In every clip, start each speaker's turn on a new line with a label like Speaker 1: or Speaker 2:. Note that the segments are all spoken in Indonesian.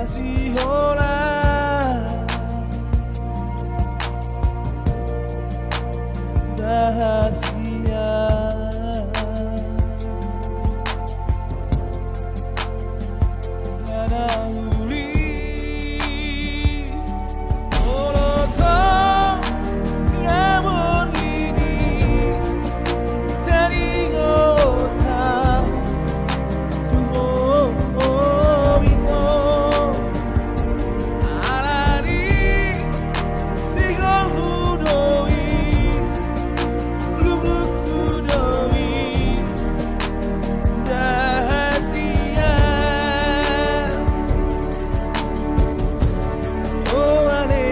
Speaker 1: masih olah rahasia. Tiada uli molotov ngamon ini dari ngota tuho itu alari sigol hudoi lugu hudoi rahasia. Oh ane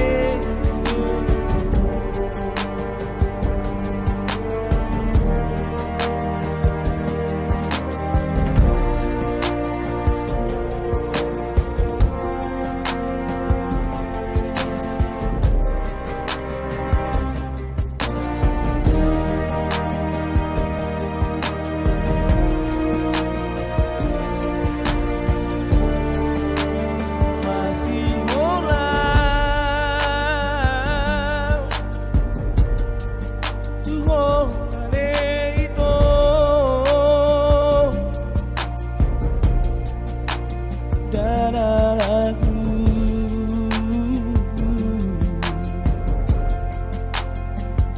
Speaker 1: masih olah tuho ane itu dan aku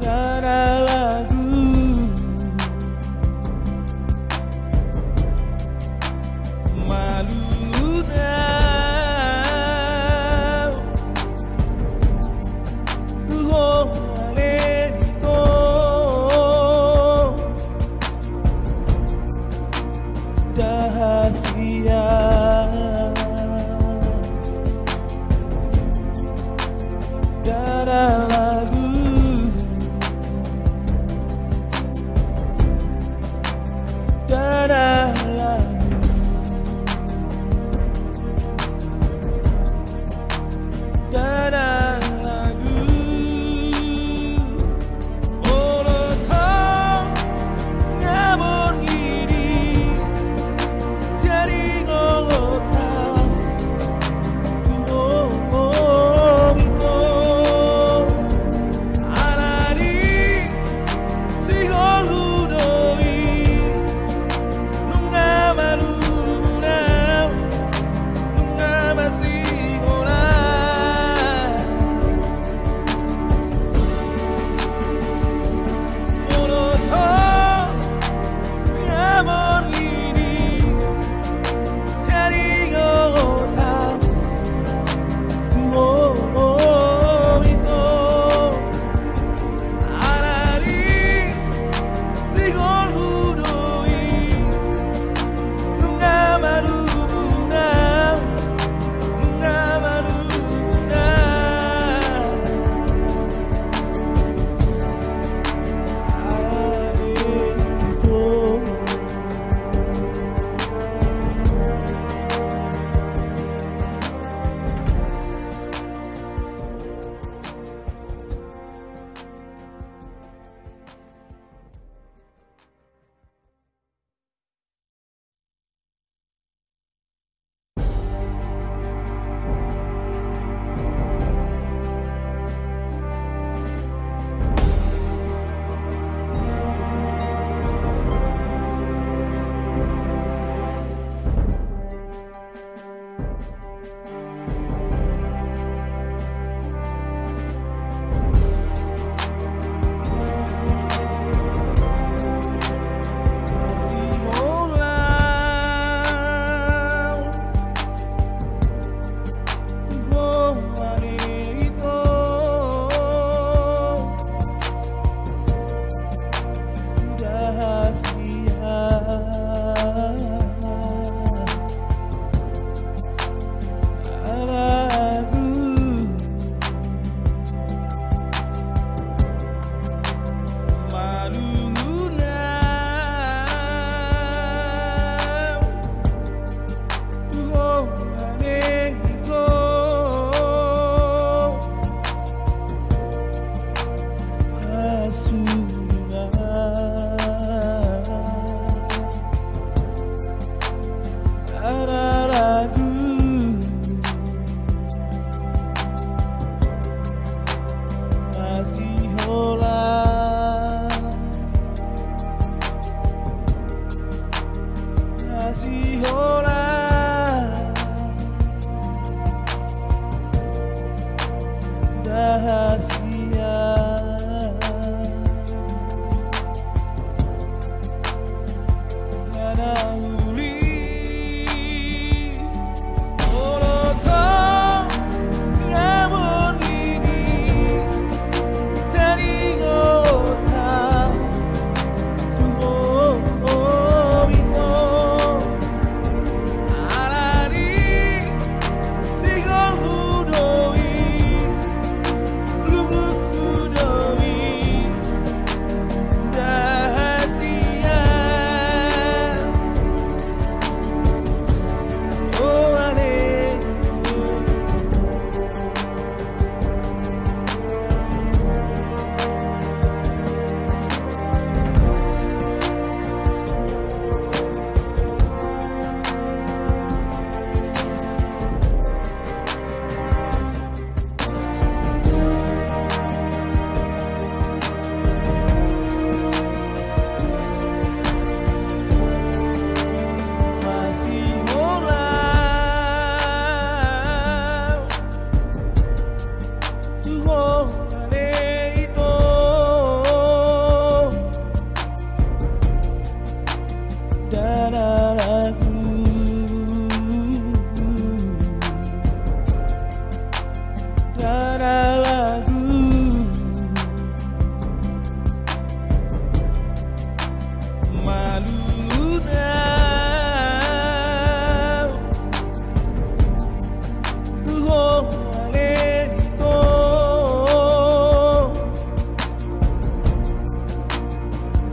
Speaker 1: dan lagu malu now tuho ane itu rahasia. Darah lagu darah lagu darah lagu molotov ngamon ini dari ngota tuho itu alari sigol hudoi nunga malu munau nunga masih olah molotov ngamon ini dari ngota tuho itu alari sigol hudoi nunga malu munau nunga malu munau itu. rahasia. Tiada luli molotov namun ini teringotan Tuhan bito alari sigol hudoi lugu hudoi rahasia. Oh ane masih orang Tuhan ane itu darahku darah lagu malu now Tuhan ane itu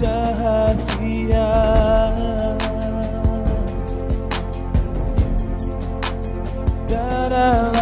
Speaker 1: rahasia. Darah